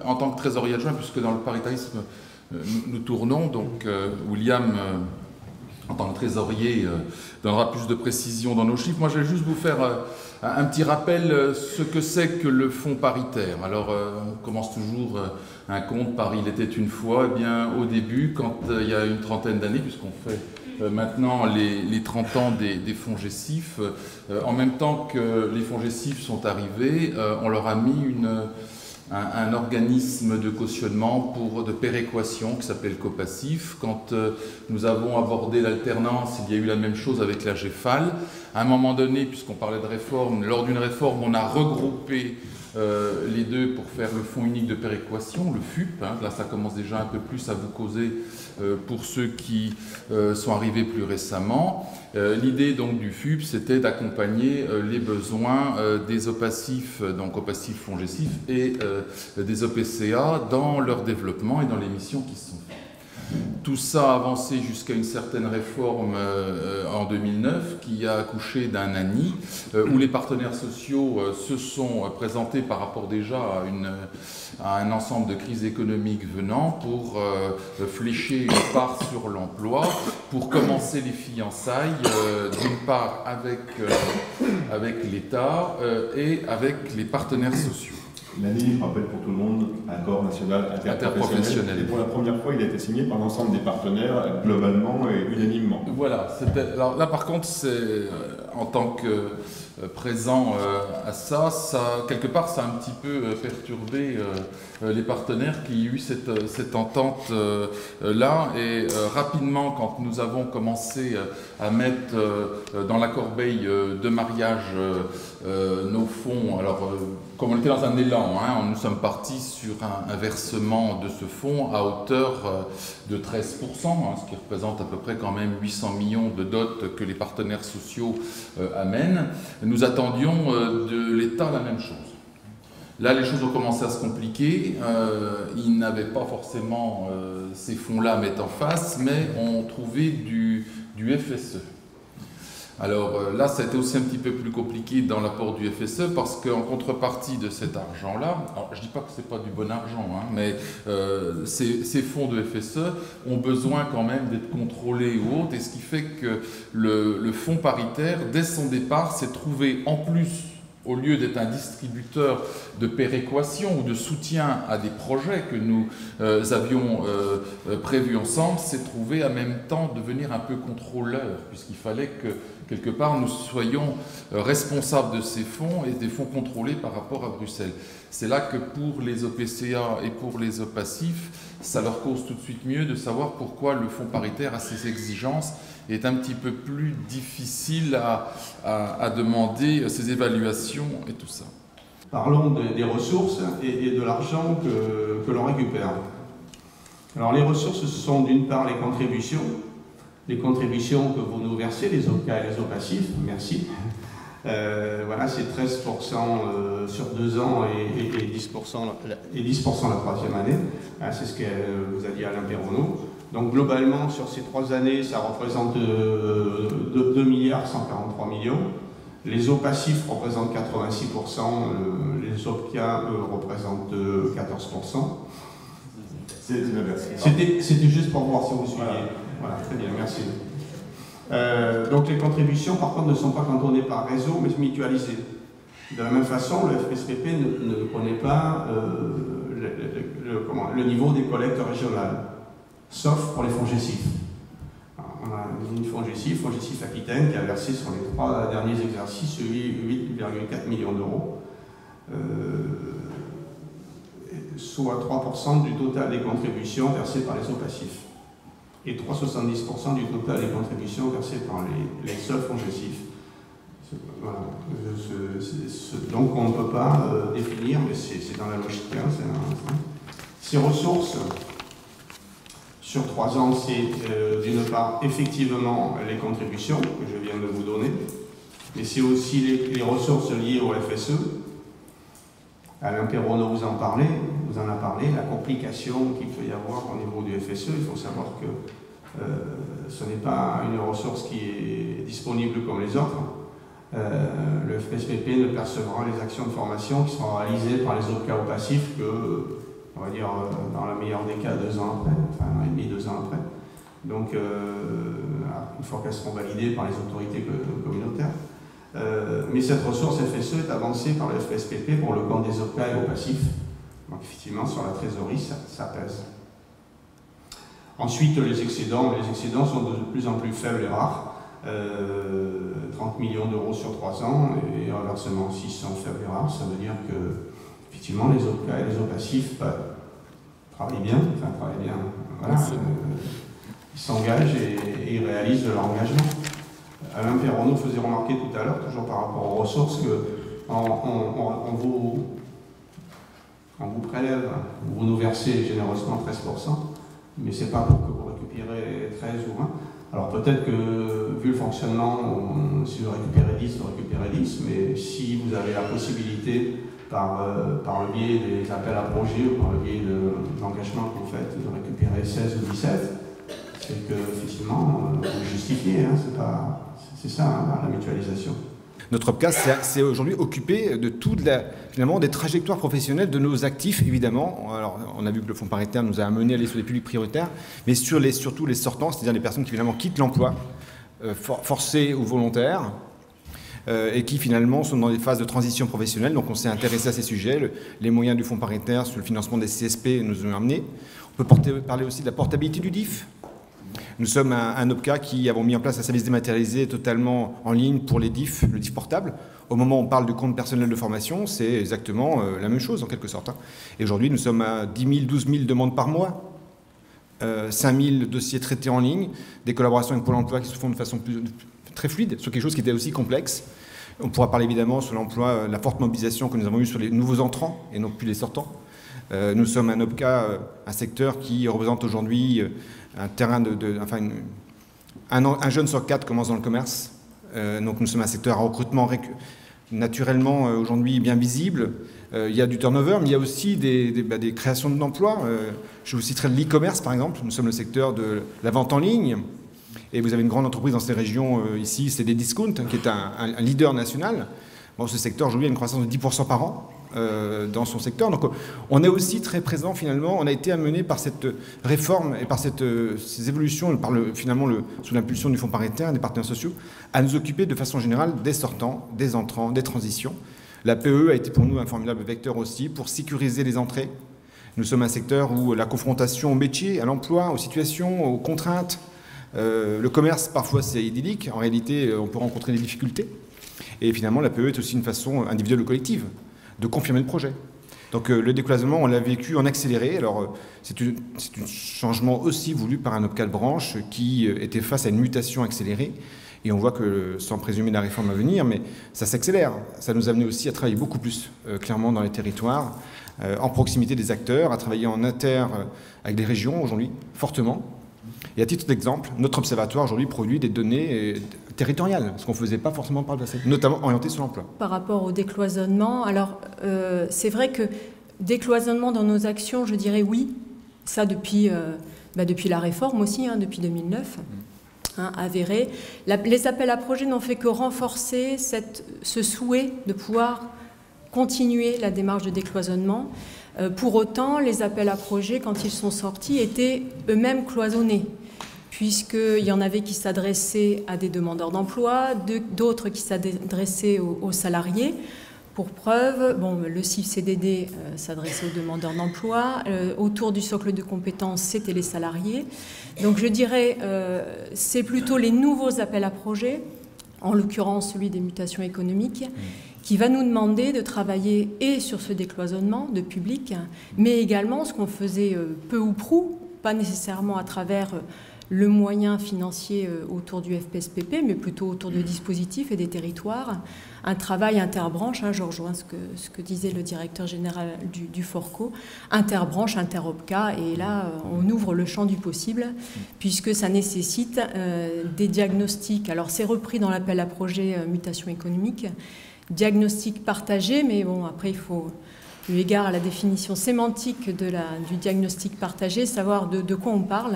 En tant que trésorier adjoint, puisque dans le paritarisme, nous tournons, donc William, en tant que trésorier, donnera plus de précision dans nos chiffres. Moi, je vais juste vous faire un petit rappel ce que c'est que le fonds paritaire. Alors, on commence toujours un compte par Il était une fois. Eh bien, au début, quand il y a une trentaine d'années, puisqu'on fait maintenant les 30 ans des fonds GESIF, en même temps que les fonds GESIF sont arrivés, on leur a mis un organisme de cautionnement de péréquation qui s'appelle Copassif. Quand nous avons abordé l'alternance, il y a eu la même chose avec la GEFAL. À un moment donné, puisqu'on parlait de réforme, lors d'une réforme, on a regroupé les deux pour faire le fonds unique de péréquation, le FUP. Là, ça commence déjà un peu plus à vous causer pour ceux qui sont arrivés plus récemment. L'idée donc du FUP, c'était d'accompagner les besoins des OPACIF, donc OPACIF Fonds GESIF, et des OPCA dans leur développement et dans les missions qui sont faites. Tout ça a avancé jusqu'à une certaine réforme en 2009 qui a accouché d'un ANI où les partenaires sociaux se sont présentés par rapport déjà à un ensemble de crises économiques venant pour flécher une part sur l'emploi, pour commencer les fiançailles d'une part avec l'État et avec les partenaires sociaux. L'ANI, je rappelle pour tout le monde, accord national interprofessionnel. Et pour la première fois, il a été signé par l'ensemble des partenaires, globalement et unanimement. Voilà. Alors là, par contre, en tant que présent à ça, quelque part, ça a un petit peu perturbé les partenaires qui ont eu cette entente-là. Et rapidement, quand nous avons commencé à mettre dans la corbeille de mariage nos fonds, alors comme on était dans un élan, nous sommes partis sur un versement de ce fonds à hauteur de 13%, ce qui représente à peu près quand même 800 millions de dots que les partenaires sociaux amènent. Nous attendions de l'État la même chose. Là, les choses ont commencé à se compliquer. Ils n'avaient pas forcément ces fonds-là à mettre en face, mais ont trouvé du FSE. Alors là, ça a été aussi un petit peu plus compliqué dans l'apport du FSE parce qu'en contrepartie de cet argent-là, alors je ne dis pas que ce n'est pas du bon argent, mais ces fonds de FSE ont besoin quand même d'être contrôlés ou autres, et ce qui fait que le fonds paritaire, dès son départ, s'est trouvé en plus, au lieu d'être un distributeur de péréquation ou de soutien à des projets que nous avions prévus ensemble, s'est trouvé en même temps devenir un peu contrôleur, puisqu'il fallait que, quelque part, nous soyons responsables de ces fonds et des fonds contrôlés par rapport à Bruxelles. C'est là que pour les OPCA et pour les OPACIF, ça leur cause tout de suite mieux de savoir pourquoi le fonds paritaire a ses exigences et est un petit peu plus difficile à demander ces évaluations et tout ça. Parlons des ressources et de l'argent que l'on récupère. Alors les ressources, ce sont d'une part les contributions que vous nous versez, les OPCA et les OPACIF, merci. Voilà, c'est 13% sur 2 ans et 10% la troisième année. C'est ce que vous a dit Alain Perronneau. Donc globalement, sur ces 3 années, ça représente 2 milliards 143 millions. Les OPACIF représentent 86%, les OPCA représentent 14%. C'était juste pour voir si vous suiviez. Voilà, très bien, merci. Donc les contributions, par contre, ne sont pas cantonnées par réseau, mais mutualisées. De la même façon, le FSPP ne connaît pas le niveau des collectes régionales, sauf pour les fonds GESIF. On a une fonds GESIF Aquitaine, qui a versé sur les 3 derniers exercices 8,4 millions d'euros, soit 3% du total des contributions versées par les OPACIF. Et 3,70% du total des contributions versées par les seuls fonds GESIF. Voilà. Donc on ne peut pas définir, mais c'est dans la logique. Ces ressources, sur 3 ans, c'est d'une part effectivement les contributions que je viens de vous donner, mais c'est aussi les ressources liées au FSE. Alain Perronneau vous en a parlé, la complication qu'il peut y avoir au niveau du FSE. Il faut savoir que ce n'est pas une ressource qui est disponible comme les autres. Le FSPP ne percevra les actions de formation qui seront réalisées par les OPCA ou passifs que on va dire, dans le meilleur des cas, 2 ans après, enfin 1 an et demi, 2 ans après. Donc, une fois qu'elles seront validées par les autorités communautaires. Mais cette ressource FSE est avancée par le FSPP pour le compte des OPCA et au passif. Donc, effectivement, sur la trésorerie, ça pèse. Ensuite, les excédents sont de plus en plus faibles et rares. 30 millions d'euros sur 3 ans et un versement aussi sont faibles et rares. Ça veut dire que, effectivement, les OPCA et les OPACIF travaillent bien. Voilà, ils s'engagent et ils réalisent de leur engagement. Alain Perron nous faisait remarquer tout à l'heure, toujours par rapport aux ressources, qu'on vous prélève, vous nous versez généreusement 13%, mais ce n'est pas pour que vous récupérez 13 ou 20. Alors peut-être que, vu le fonctionnement, si vous récupérez 10, vous récupérez 10, mais si vous avez la possibilité, par le biais des appels à projets ou par le biais de l'engagement que vous faites, de récupérer 16 ou 17, c'est que, effectivement, vous justifiez, hein, c'est ça, hein, la mutualisation. Notre OPCA s'est aujourd'hui occupé de finalement des trajectoires professionnelles de nos actifs, évidemment. Alors, on a vu que le fonds paritaire nous a amené à aller sur des publics prioritaires, mais surtout les sortants, c'est-à-dire les personnes qui finalement quittent l'emploi, forcés ou volontaires, et qui finalement sont dans des phases de transition professionnelle. Donc on s'est intéressé à ces sujets. Les moyens du fonds paritaire sur le financement des CSP nous ont amenés. On peut parler aussi de la portabilité du DIF. Nous sommes un OPCA qui avons mis en place un service dématérialisé totalement en ligne pour les DIF, le DIF portable. Au moment où on parle du compte personnel de formation, c'est exactement la même chose en quelque sorte. Et aujourd'hui, nous sommes à 10 000, 12 000 demandes par mois, 5 000 dossiers traités en ligne, des collaborations avec Pôle emploi qui se font de façon très fluide, sur quelque chose qui était aussi complexe. On pourra parler évidemment sur l'emploi, la forte mobilisation que nous avons eue sur les nouveaux entrants et non plus les sortants. Nous sommes un OPCA, un secteur qui représente aujourd'hui un terrain un jeune sur 4 commence dans le commerce. Donc nous sommes un secteur à recrutement naturellement aujourd'hui bien visible. Il y a du turnover, mais il y a aussi des créations d'emplois. Je vous citerai l'e-commerce par exemple. Nous sommes le secteur de la vente en ligne. Et vous avez une grande entreprise dans ces régions ici, c'est des Discount, qui est un leader national. Bon, ce secteur aujourd'hui a une croissance de 10% par an dans son secteur. Donc on est aussi très présent finalement, on a été amené par cette réforme et par ces évolutions, sous l'impulsion du fonds paritaire, des partenaires sociaux, à nous occuper de façon générale des sortants, des entrants, des transitions. La PE a été pour nous un formidable vecteur aussi pour sécuriser les entrées. Nous sommes un secteur où la confrontation au métier, à l'emploi, aux situations, aux contraintes, le commerce parfois c'est idyllique, en réalité on peut rencontrer des difficultés. Et finalement la PE est aussi une façon individuelle ou collective de confirmer le projet. Donc le décloisonnement, on l'a vécu en accéléré. Alors c'est un changement aussi voulu par un OPCA de branche qui était face à une mutation accélérée. Et on voit que, sans présumer la réforme à venir, mais ça s'accélère. Ça nous a amené aussi à travailler beaucoup plus clairement dans les territoires, en proximité des acteurs, à travailler en inter avec des régions aujourd'hui, fortement. Et à titre d'exemple, notre observatoire aujourd'hui produit des données territoriales, ce qu'on ne faisait pas forcément par le passé, notamment orientées sur l'emploi. Par rapport au décloisonnement, alors c'est vrai que décloisonnement dans nos actions, je dirais oui, ça depuis la réforme aussi, depuis 2009, avéré. Les appels à projets n'ont fait que renforcer ce souhait de pouvoir continuer la démarche de décloisonnement. Pour autant, les appels à projets, quand ils sont sortis, étaient eux-mêmes cloisonnés, puisqu'il y en avait qui s'adressaient à des demandeurs d'emploi, d'autres qui s'adressaient aux salariés. Pour preuve, le CIF-CDD s'adressait aux demandeurs d'emploi, autour du socle de compétences, c'était les salariés. Donc je dirais, c'est plutôt les nouveaux appels à projets, en l'occurrence celui des mutations économiques, qui va nous demander de travailler et sur ce décloisonnement de public, mais également ce qu'on faisait peu ou prou, pas nécessairement à travers le moyen financier autour du FPSPP, mais plutôt autour de dispositifs et des territoires, un travail interbranche, je rejoins ce que disait le directeur général du FORCO, interbranche, interopca, et là on ouvre le champ du possible, puisque ça nécessite des diagnostics. Alors c'est repris dans l'appel à projet mutation économique, diagnostic partagé, mais bon, après il faut, eu égard à la définition sémantique du diagnostic partagé, savoir de quoi on parle.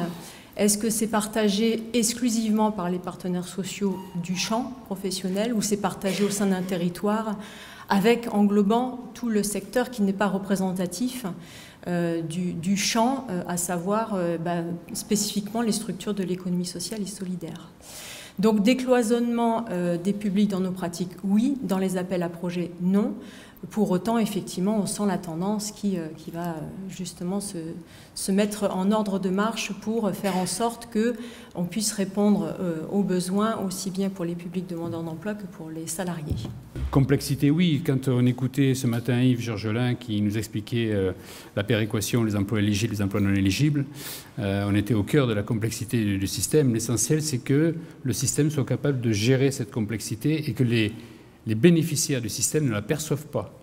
Est-ce que c'est partagé exclusivement par les partenaires sociaux du champ professionnel ou c'est partagé au sein d'un territoire avec englobant tout le secteur qui n'est pas représentatif du champ, à savoir spécifiquement les structures de l'économie sociale et solidaire. Donc décloisonnement des publics dans nos pratiques, oui. Dans les appels à projets, non. Pour autant, effectivement, on sent la tendance qui va justement se mettre en ordre de marche pour faire en sorte qu'on puisse répondre aux besoins aussi bien pour les publics demandeurs d'emploi que pour les salariés. Complexité, oui. Quand on écoutait ce matin Yves Georgelin qui nous expliquait la péréquation, les emplois éligibles, les emplois non éligibles, on était au cœur de la complexité du système. L'essentiel, c'est que le système soit capable de gérer cette complexité et que les bénéficiaires du système ne la perçoivent pas.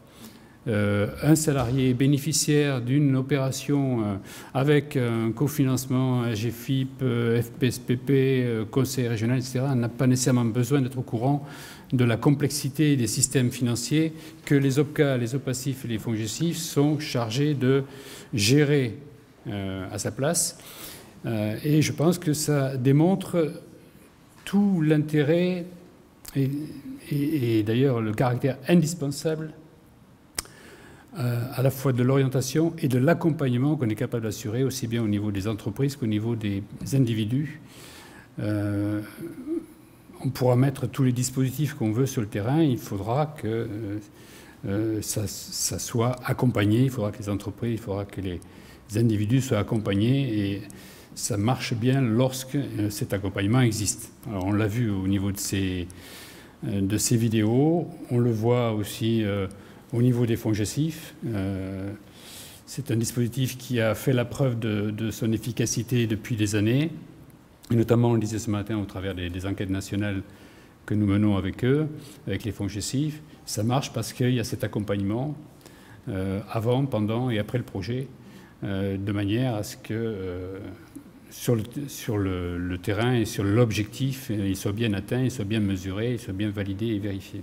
Un salarié bénéficiaire d'une opération avec un cofinancement AGFIP, FPSPP, conseil régional, etc., n'a pas nécessairement besoin d'être au courant de la complexité des systèmes financiers que les OPCA, les OPACIF et les FONGECIF sont chargés de gérer à sa place. Et je pense que ça démontre tout l'intérêt et d'ailleurs le caractère indispensable à la fois de l'orientation et de l'accompagnement qu'on est capable d'assurer aussi bien au niveau des entreprises qu'au niveau des individus. On pourra mettre tous les dispositifs qu'on veut sur le terrain, il faudra que ça soit accompagné, il faudra que les entreprises, il faudra que les individus soient accompagnés et ça marche bien lorsque cet accompagnement existe. Alors on l'a vu au niveau de ces vidéos, on le voit aussi au niveau des FONGECIF. C'est un dispositif qui a fait la preuve de son efficacité depuis des années, et notamment, on le disait ce matin, au travers des enquêtes nationales que nous menons avec eux, avec les FONGECIF. Ça marche parce qu'il y a cet accompagnement avant, pendant et après le projet, de manière à ce que sur le terrain et sur l'objectif, il soit bien atteint, il soit bien mesuré, il soit bien validé et vérifié.